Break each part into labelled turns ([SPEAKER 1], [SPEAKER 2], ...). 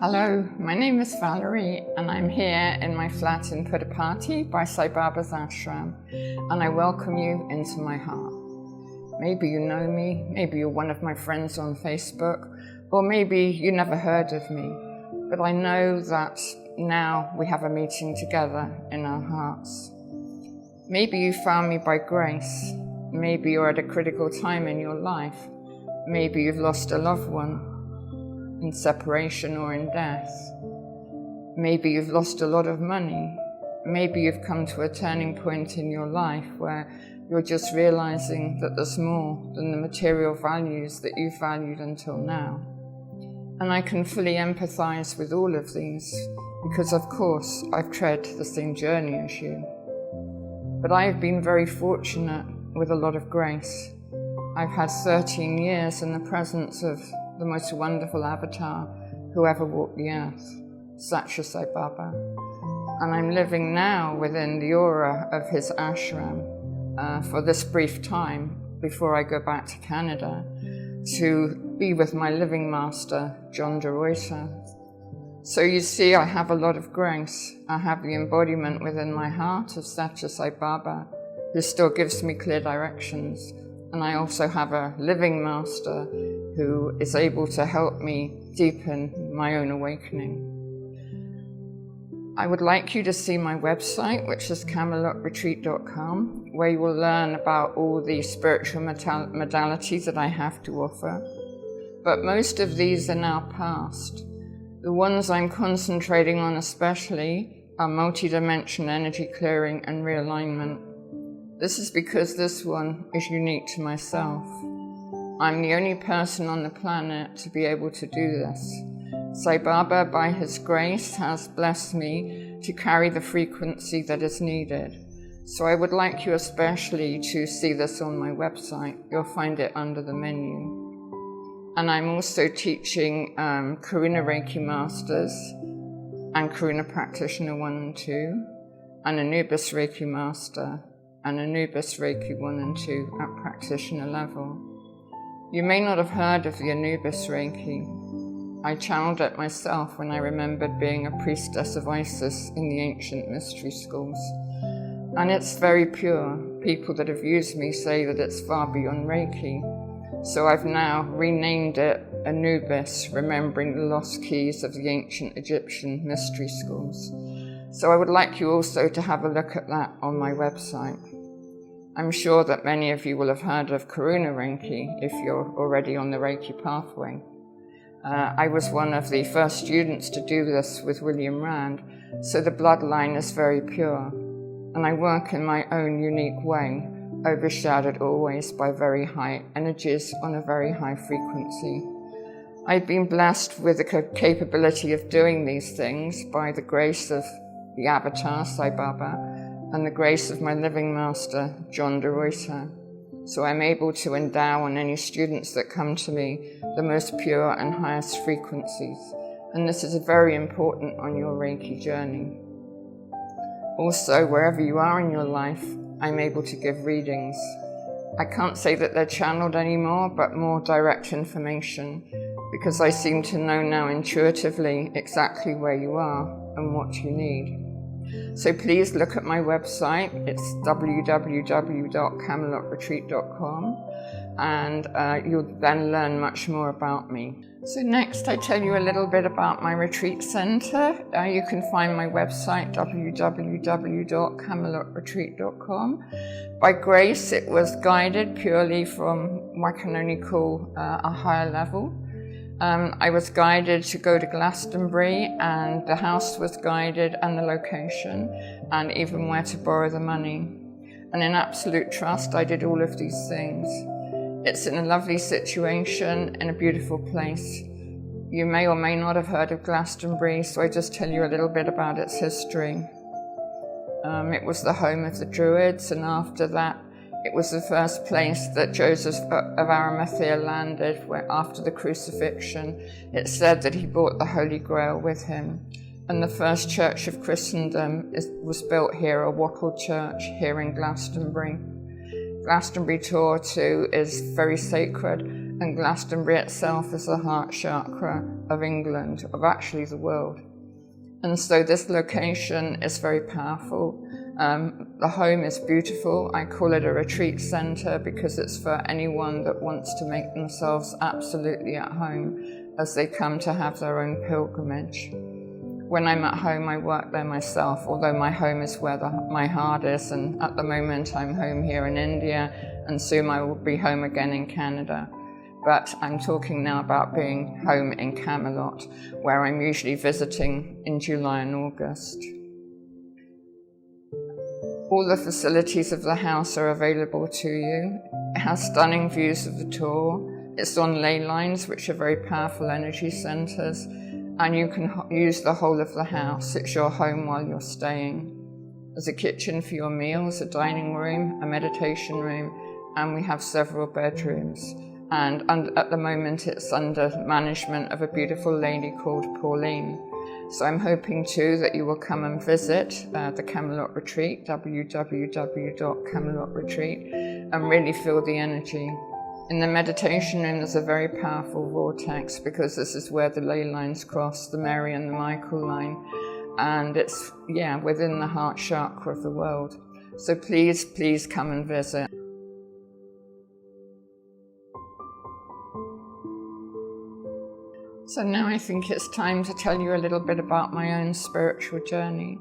[SPEAKER 1] Hello, my name is Valerye and I'm here in my flat in Puttaparthi by Sai Baba's ashram, and I welcome you into my heart. Maybe you know me, maybe you're one of my friends on Facebook, or maybe you never heard of me, but I know that now we have a meeting together in our hearts. Maybe you found me by grace, maybe you're at a critical time in your life, maybe you've lost a loved one in separation or in death. Maybe you've lost a lot of money. Maybe you've come to a turning point in your life where you're just realizing that there's more than the material values that you've valued until now. And I can fully empathize with all of these because, of course, I've tread the same journey as you. But I have been very fortunate with a lot of grace. I've had 13 years in the presence of the most wonderful avatar who ever walked the earth, Satya Sai Baba. And I'm living now within the aura of his ashram for this brief time before I go back to Canada to be with my living master, John de Ruyter. So you see, I have a lot of grace. I have the embodiment within my heart of Satya Sai Baba, who still gives me clear directions. And I also have a living master who is able to help me deepen my own awakening. I would like you to see my website, which is CamelotRetreat.com, where you will learn about all the spiritual modalities that I have to offer. But most of these are now past. The ones I'm concentrating on especially are multidimensional energy clearing and realignment. This is because this one is unique to myself. I'm the only person on the planet to be able to do this. Sai Baba, by his grace, has blessed me to carry the frequency that is needed. So I would like you especially to see this on my website. You'll find it under the menu. And I'm also teaching Karuna Reiki Masters and Karuna Practitioner 1 and 2, and Anubis Reiki Master, and Anubis Reiki 1 and 2 at practitioner level. You may not have heard of the Anubis Reiki. I channeled it myself when I remembered being a priestess of Isis in the ancient mystery schools. And it's very pure. People that have used me say that it's far beyond Reiki. So I've now renamed it Anubis, remembering the lost keys of the ancient Egyptian mystery schools. So I would like you also to have a look at that on my website. I'm sure that many of you will have heard of Karuna Reiki if you're already on the Reiki pathway. I was one of the first students to do this with William Rand, so the bloodline is very pure. And I work in my own unique way, overshadowed always by very high energies on a very high frequency. I've been blessed with the capability of doing these things by the grace of the avatar, Sai Baba, and the grace of my living master, John de Ruyter. So I'm able to endow on any students that come to me the most pure and highest frequencies. And this is very important on your Reiki journey. Also, wherever you are in your life, I'm able to give readings. I can't say that they're channeled anymore, but more direct information, because I seem to know now intuitively exactly where you are and what you need. So please look at my website. It's www.CamelotRetreat.com, and you'll then learn much more about me. So next I tell you a little bit about my retreat center. You can find my website, www.CamelotRetreat.com. By grace, it was guided purely from what I can only call a higher level. I was guided to go to Glastonbury, and the house was guided, and the location, and even where to borrow the money. And in absolute trust, I did all of these things. It's in a lovely situation, in a beautiful place. You may or may not have heard of Glastonbury, so I just tell you a little bit about its history. It was the home of the Druids, and after that, it was the first place that Joseph of Arimathea landed after the crucifixion. It said that he brought the Holy Grail with him. And the first church of Christendom was built here, a wattled church here in Glastonbury. Glastonbury Tor too is very sacred, And Glastonbury itself is the heart chakra of England, of actually the world. And so this location is very powerful. The home is beautiful. I call it a retreat center because it's for anyone that wants to make themselves absolutely at home as they come to have their own pilgrimage. When I'm at home, I work there myself, although my home is where my heart is, and at the moment I'm home here in India, and soon I will be home again in Canada. But I'm talking now about being home in Camelot, where I'm usually visiting in July and August. All the facilities of the house are available to you. It has stunning views of the Tor. It's on ley lines, which are very powerful energy centers, and you can use the whole of the house. It's your home while you're staying. There's a kitchen for your meals, a dining room, a meditation room, and we have several bedrooms. And at the moment it's under management of a beautiful lady called Pauline. So I'm hoping too that you will come and visit the Camelot Retreat, www.camelotretreat, and really feel the energy. In the meditation room there's a very powerful vortex because this is where the ley lines cross, the Mary and the Michael line, and it's within the heart chakra of the world. So please come and visit. So now I think it's time to tell you a little bit about my own spiritual journey.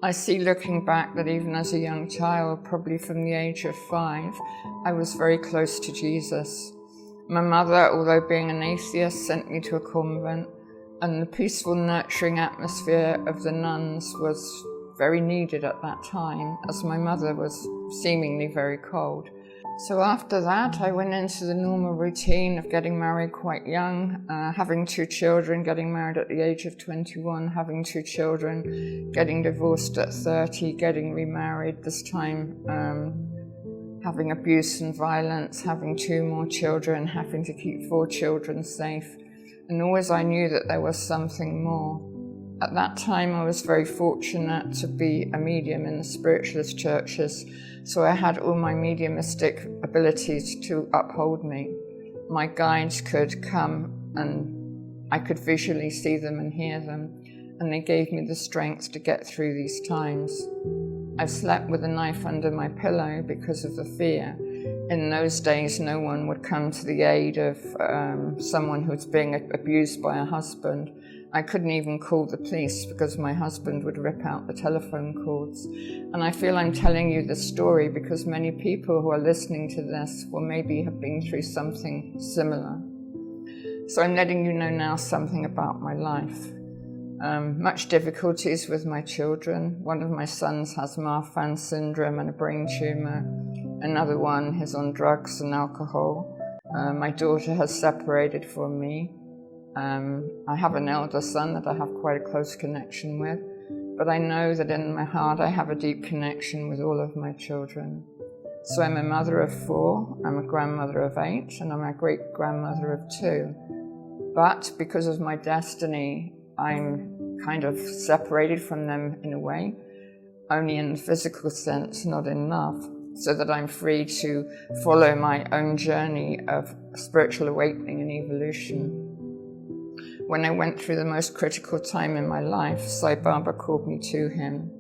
[SPEAKER 1] I see looking back that even as a young child, probably from the age of 5, I was very close to Jesus. My mother, although being an atheist, sent me to a convent, and the peaceful, nurturing atmosphere of the nuns was very needed at that time, as my mother was seemingly very cold. So after that, I went into the normal routine of getting married quite young, having 2 children, getting married at the age of 21, having 2 children, getting divorced at 30, getting remarried, this time having abuse and violence, having 2 more children, having to keep 4 children safe. And always I knew that there was something more. At that time, I was very fortunate to be a medium in the spiritualist churches, so I had all my mediumistic abilities to uphold me. My guides could come and I could visually see them and hear them, and they gave me the strength to get through these times. I've slept with a knife under my pillow because of the fear. In those days, no one would come to the aid of someone who's being abused by a husband. I couldn't even call the police because my husband would rip out the telephone cords. And I feel I'm telling you this story because many people who are listening to this will maybe have been through something similar. So I'm letting you know now something about my life. Much difficulties with my children. One of my sons has Marfan syndrome and a brain tumor. Another one is on drugs and alcohol. My daughter has separated from me. I have an elder son that I have quite a close connection with, but I know that in my heart I have a deep connection with all of my children. So I'm a mother of 4, I'm a grandmother of 8, and I'm a great-grandmother of 2. But because of my destiny, I'm kind of separated from them in a way, only in the physical sense, not in love, so that I'm free to follow my own journey of spiritual awakening and evolution. When I went through the most critical time in my life, Sai Baba called me to him.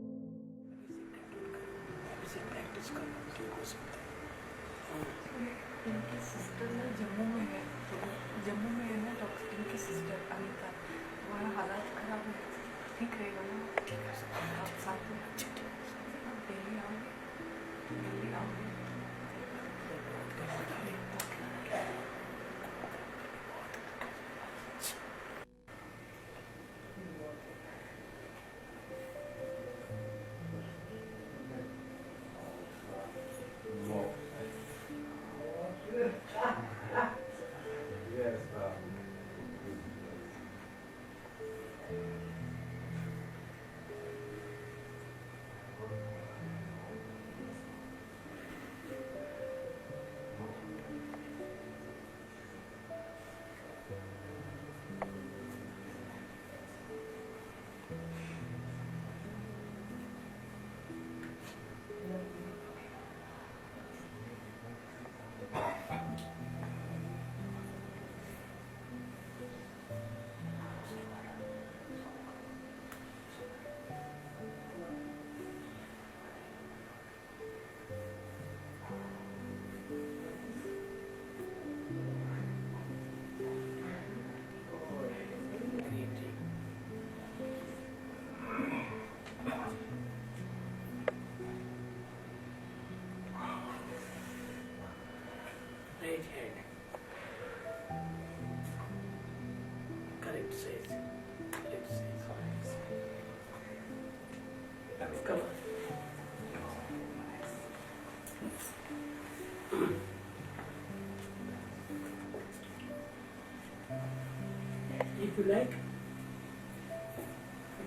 [SPEAKER 2] you like?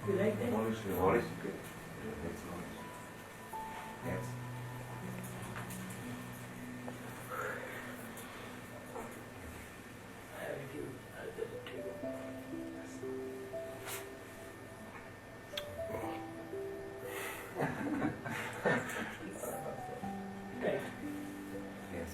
[SPEAKER 2] If you like that?
[SPEAKER 3] Knowledge. Good. That's knowledge. Yes.
[SPEAKER 2] I'll give it to you. Right.
[SPEAKER 3] Yes.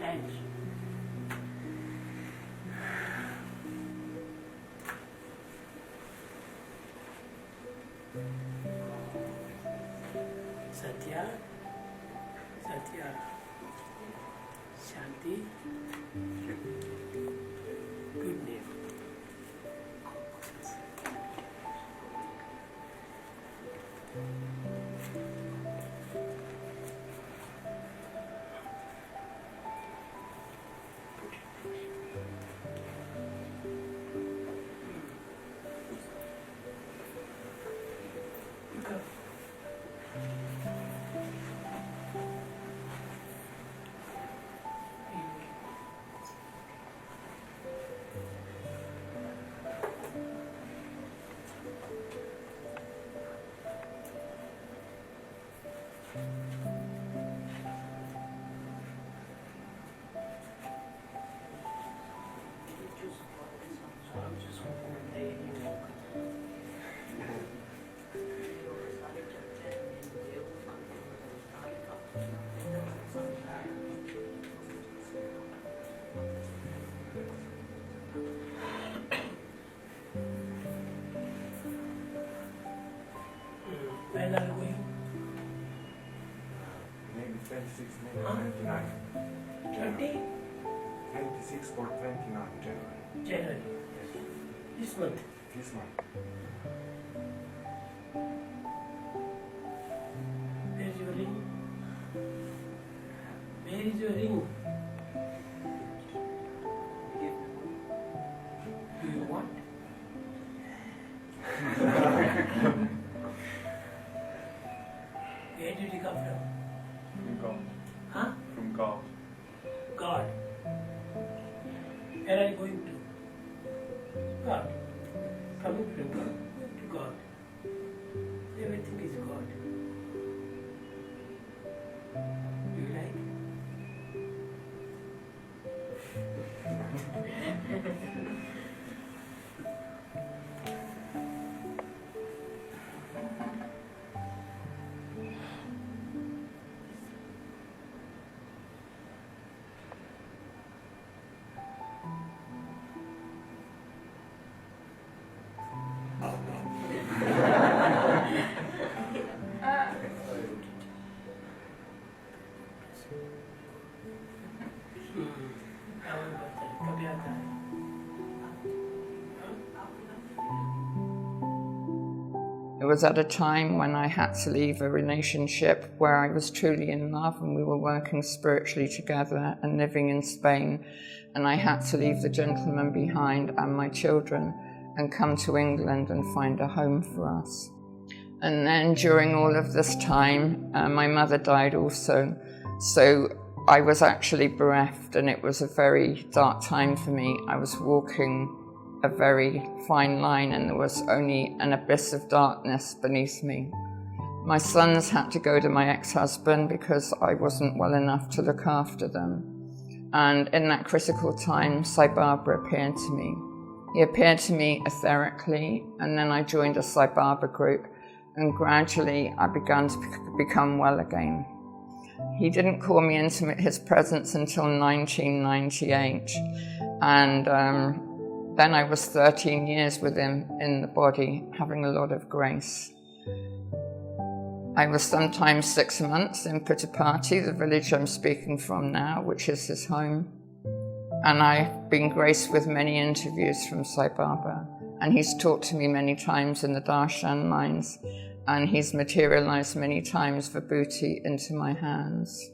[SPEAKER 2] Hands. Satya, Satya, Shanti, good name. Go. When are you going?
[SPEAKER 3] Maybe 26, maybe 29.
[SPEAKER 2] 20?
[SPEAKER 3] 26 or 29 January.
[SPEAKER 2] January.
[SPEAKER 3] Yes.
[SPEAKER 2] This month.
[SPEAKER 3] This month.
[SPEAKER 2] Where is your ring? Where is your ring? Do you want? Where did you come from?
[SPEAKER 3] From God.
[SPEAKER 2] Huh?
[SPEAKER 3] From God.
[SPEAKER 2] God. Where are you going to? God. Coming from God to God. Everything is God. Do you like? कभी आता है
[SPEAKER 1] It was at a time when I had to leave a relationship where I was truly in love and we were working spiritually together and living in Spain, and I had to leave the gentleman behind and my children and come to England and find a home for us. And then during all of this time, my mother died also, so I was actually bereft, and it was a very dark time for me. I was walking a very fine line and there was only an abyss of darkness beneath me. My sons had to go to my ex-husband because I wasn't well enough to look after them. And in that critical time, Sai Baba appeared to me. He appeared to me etherically, and then I joined a Sai Baba group, and gradually I began to become well again. He didn't call me into his presence until 1998. And then I was 13 years with him in the body, having a lot of grace. I was sometimes 6 months in Puttapati, the village I'm speaking from now, which is his home. And I've been graced with many interviews from Sai Baba. And he's talked to me many times in the darshan lines. And he's materialized many times vibhuti into my hands.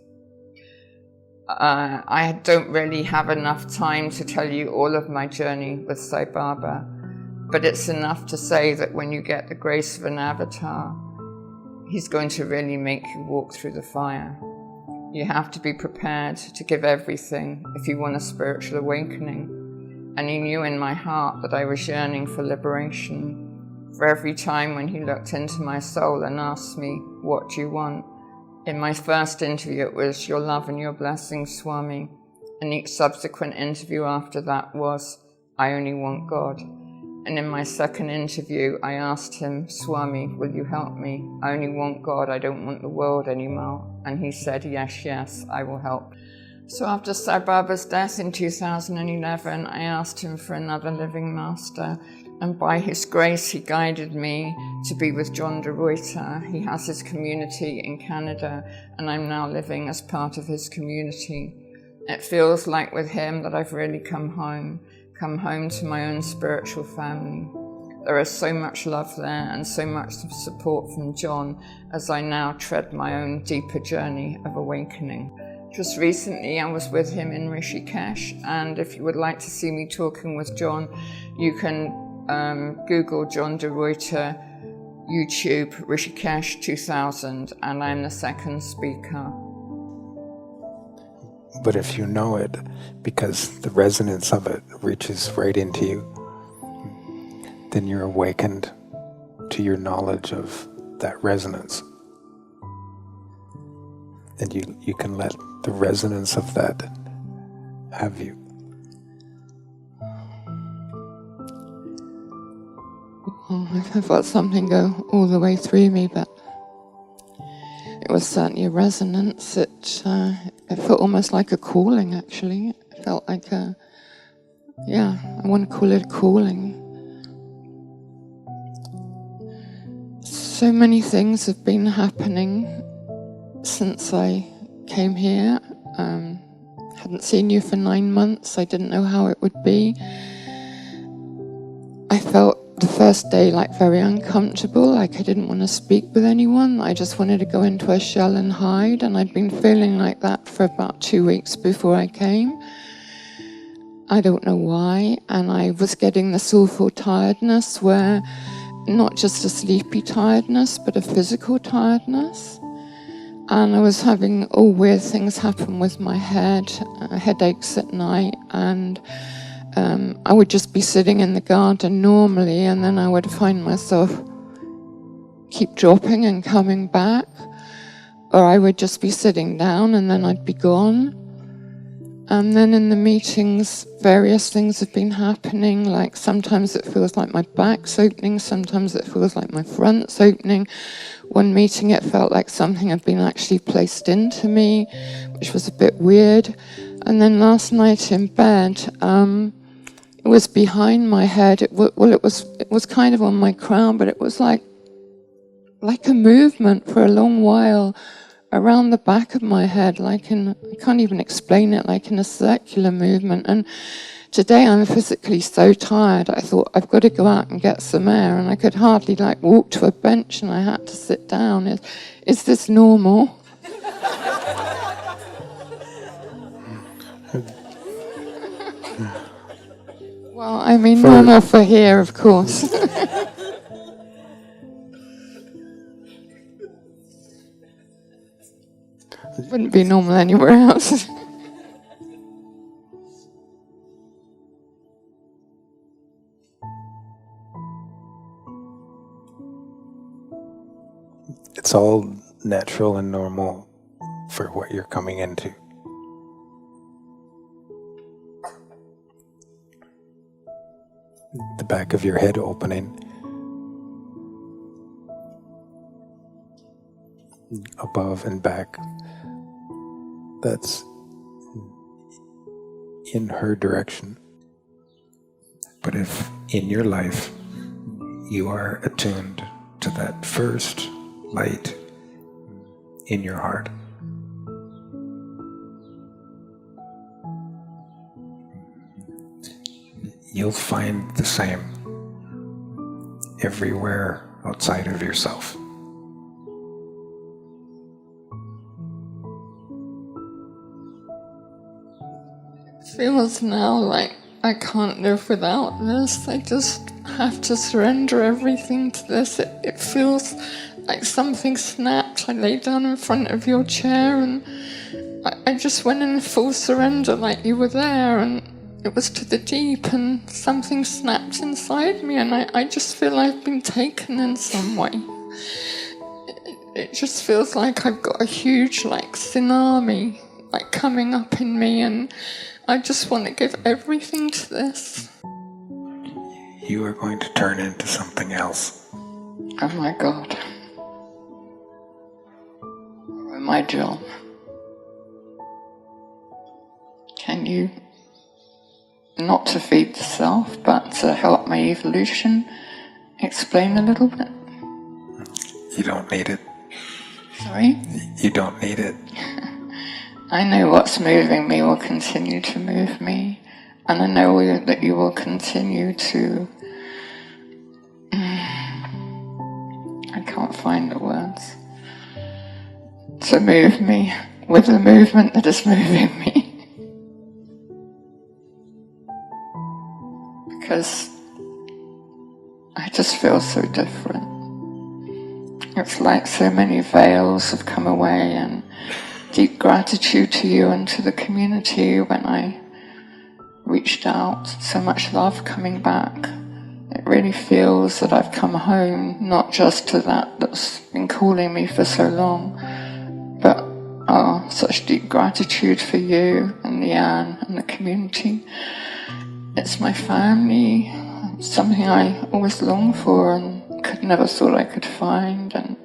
[SPEAKER 1] I don't really have enough time to tell you all of my journey with Sai Baba, but it's enough to say that when you get the grace of an avatar, he's going to really make you walk through the fire. You have to be prepared to give everything if you want a spiritual awakening. And he knew in my heart that I was yearning for liberation. For every time when he looked into my soul and asked me, "What do you want?" In my first interview, it was, "Your love and your blessings, Swami." And each subsequent interview after that was, "I only want God." And in my second interview, I asked him, "Swami, will you help me? I only want God, I don't want the world anymore." And he said, yes, I will help. So after Sai Baba's death in 2011, I asked him for another living master. And by his grace, he guided me to be with John de Ruyter. He has his community in Canada, and I'm now living as part of his community. It feels like with him that I've really come home to my own spiritual family. There is so much love there and so much support from John as I now tread my own deeper journey of awakening. Just recently, I was with him in Rishikesh, and if you would like to see me talking with John, you can Google John de Ruyter, YouTube, Rishikesh 2000, and I'm the second speaker.
[SPEAKER 4] But if you know it, because the resonance of it reaches right into you, then you're awakened to your knowledge of that resonance. And you can let the resonance of that have you.
[SPEAKER 1] I felt something go all the way through me, but it was certainly a resonance. It felt almost like a calling, actually. It felt like I want to call it a calling. So many things have been happening since I came here. Hadn't seen you for 9 months. I didn't know how it would be. I felt the first day like very uncomfortable, like I didn't want to speak with anyone. I just wanted to go into a shell and hide, and I'd been feeling like that for about 2 weeks before I came. I don't know why, and I was getting this awful tiredness where not just a sleepy tiredness, but a physical tiredness. And I was having all weird things happen with my head, headaches at night, and I would just be sitting in the garden normally, and then I would find myself keep dropping and coming back, or I would just be sitting down and then I'd be gone. And then in the meetings, various things have been happening, like sometimes it feels like my back's opening, sometimes it feels like my front's opening. One meeting it felt like something had been actually placed into me, which was a bit weird. And then last night in bed, it was behind my head. It was kind of on my crown, but it was like a movement for a long while around the back of my head, I can't even explain it, like in a circular movement. And today I'm physically so tired, I thought I've got to go out and get some air, and I could hardly walk to a bench, and I had to sit down. Is this normal? Well, I mean, normal for here, of course. Wouldn't be normal anywhere else.
[SPEAKER 4] It's all natural and normal for what you're coming into. The back of your head opening, above and back, that's in her direction. But if in your life you are attuned to that first light in your heart, you'll find the same everywhere outside of yourself.
[SPEAKER 1] It feels now like I can't live without this. I just have to surrender everything to this. It feels like something snapped. I lay down in front of your chair and I just went in full surrender, like you were there, and it was to the deep, and something snapped inside me, and I just feel I've been taken in some way. It just feels like I've got a huge tsunami coming up in me, and I just want to give everything to this.
[SPEAKER 4] You are going to turn into something else.
[SPEAKER 1] Oh my God. Where am I, John? Can you, not to feed the self, but to help my evolution, explain a little bit?
[SPEAKER 4] You don't need it.
[SPEAKER 1] Sorry?
[SPEAKER 4] You don't need it.
[SPEAKER 1] I know what's moving me will continue to move me, and I know that you will continue to... I can't find the words. To move me with the movement that is moving me. Because I just feel so different. It's like so many veils have come away, and deep gratitude to you and to the community when I reached out. So much love coming back. It really feels that I've come home, not just to that's been calling me for so long, but such deep gratitude for you and Leanne and the community. It's my family, something I always longed for and never thought I could find, and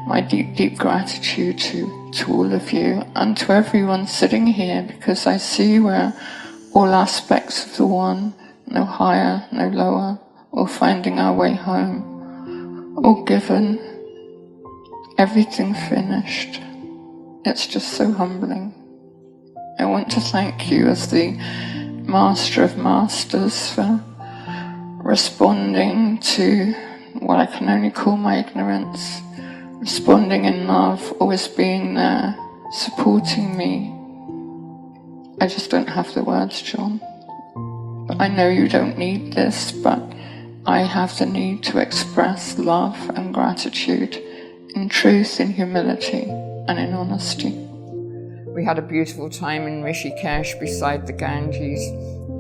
[SPEAKER 1] my deep, deep gratitude to all of you and to everyone sitting here, because I see we're all aspects of the one, no higher, no lower, all finding our way home, all given, everything finished. It's just so humbling. I want to thank you as the Master of Masters for responding to what I can only call my ignorance, responding in love, always being there, supporting me. I just don't have the words, John. But I know you don't need this, but I have the need to express love and gratitude in truth, in humility, and in honesty. We had a beautiful time in Rishikesh beside the Ganges,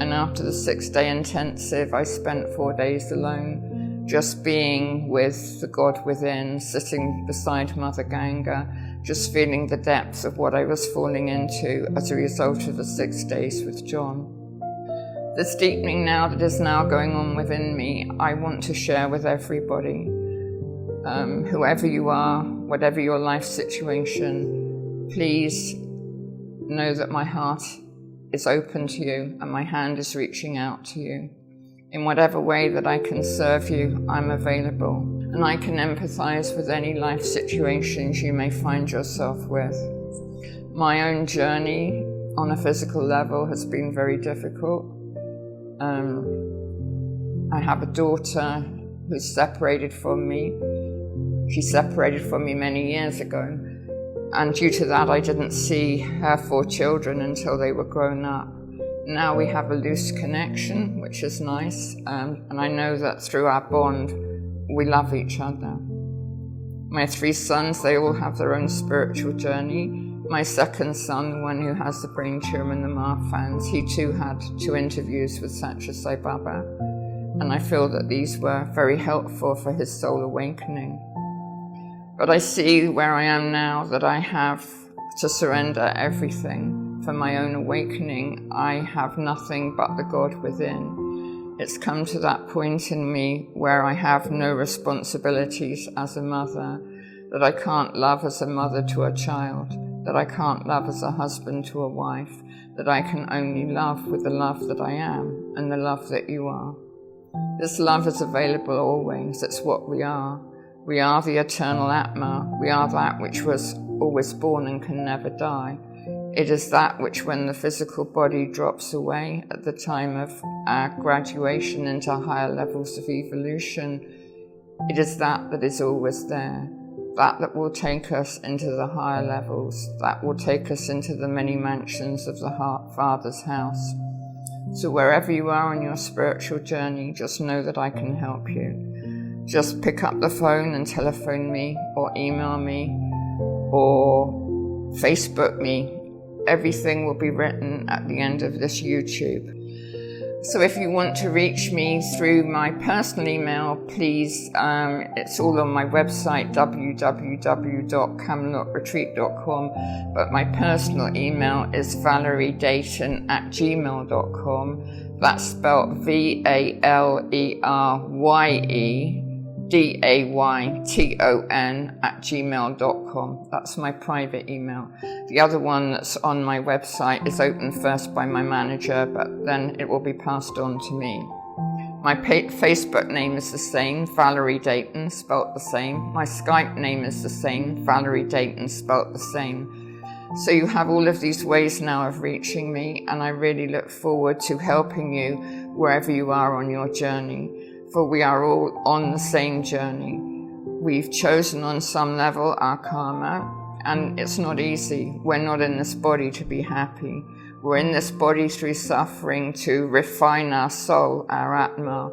[SPEAKER 1] and after the 6-day intensive, I spent 4 days alone, just being with the God within, sitting beside Mother Ganga, just feeling the depth of what I was falling into as a result of the 6 days with John. This deepening now that is now going on within me, I want to share with everybody. Whoever you are, whatever your life situation, please know that my heart is open to you and my hand is reaching out to you. In whatever way that I can serve you, I'm available, and I can empathize with any life situations you may find yourself with. My own journey on a physical level has been very difficult. I have a daughter who's separated from me. She separated from me many years ago, and due to that I didn't see her 4 children until they were grown up. Now we have a loose connection, which is nice, and I know that through our bond we love each other. My 3 sons, they all have their own spiritual journey. My second son, the one who has the brain tumor and the Marfans, he too had 2 interviews with Satya Sai Baba, and I feel that these were very helpful for his soul awakening. But I see where I am now that I have to surrender everything. For my own awakening, I have nothing but the God within. It's come to that point in me where I have no responsibilities as a mother, that I can't love as a mother to a child, that I can't love as a husband to a wife, that I can only love with the love that I am and the love that you are. This love is available always. It's what we are. We are the eternal Atma. We are that which was always born and can never die. It is that which, when the physical body drops away at the time of our graduation into higher levels of evolution, it is that that is always there. That will take us into the higher levels. That will take us into the many mansions of the Father's house. So wherever you are on your spiritual journey, just know that I can help you. Just pick up the phone and telephone me, or email me, or Facebook me. Everything will be written at the end of this YouTube. So if you want to reach me through my personal email, please, it's all on my website, www.camelotretreat.com, but my personal email is valerydayton@gmail.com. That's spelled VALERYEDAYTON@gmail.com. That's my private email. The other one that's on my website is opened first by my manager, but then it will be passed on to me. My Facebook name is the same, Valerye Dayton, spelt the same. My Skype name is the same, Valerye Dayton, spelt the same. So you have all of these ways now of reaching me, and I really look forward to helping you wherever you are on your journey. For we are all on the same journey. We've chosen on some level our karma, and it's not easy. We're not in this body to be happy. We're in this body through suffering to refine our soul, our Atma.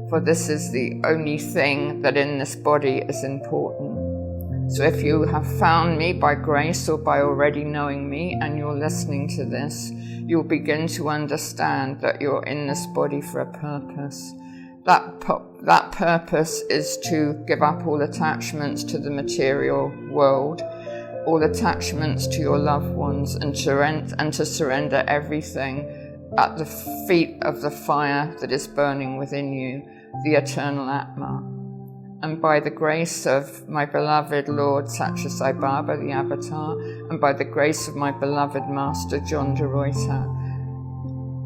[SPEAKER 1] For this is the only thing that in this body is important. So if you have found me by grace or by already knowing me and you're listening to this, you'll begin to understand that you're in this body for a purpose. That purpose is to give up all attachments to the material world, all attachments to your loved ones, and to surrender everything at the feet of the fire that is burning within you, the eternal Atma. And by the grace of my beloved Lord Sacha Sai Baba, the Avatar, and by the grace of my beloved Master John de Ruyter,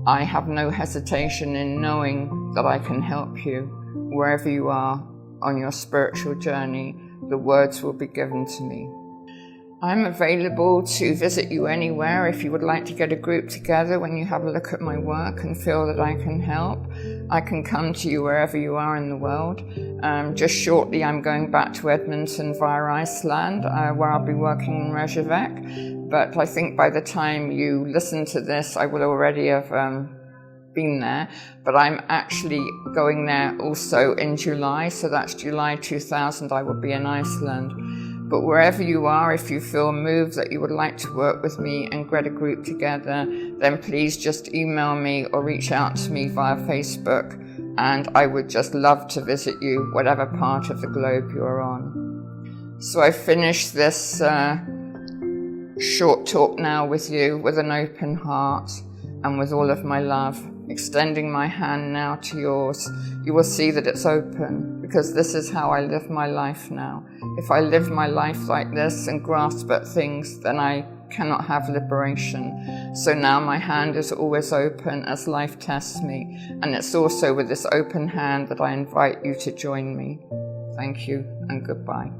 [SPEAKER 1] I have no hesitation in knowing that I can help you wherever you are on your spiritual journey. The words will be given to me. I'm available to visit you anywhere if you would like to get a group together when you have a look at my work and feel that I can help. I can come to you wherever you are in the world. Just shortly I'm going back to Edmonton via Iceland, where I'll be working in Reykjavik. But I think by the time you listen to this, I will already have been there. But I'm actually going there also in July, so that's July 2000, I will be in Iceland. But wherever you are, if you feel moved that you would like to work with me and get a group together, then please just email me or reach out to me via Facebook, and I would just love to visit you, whatever part of the globe you're on. So I finish this short talk now with you with an open heart and with all of my love. Extending my hand now to yours, you will see that it's open, because this is how I live my life now. If I live my life like this and grasp at things, then I cannot have liberation. So now my hand is always open as life tests me, and it's also with this open hand that I invite you to join me. Thank you and goodbye.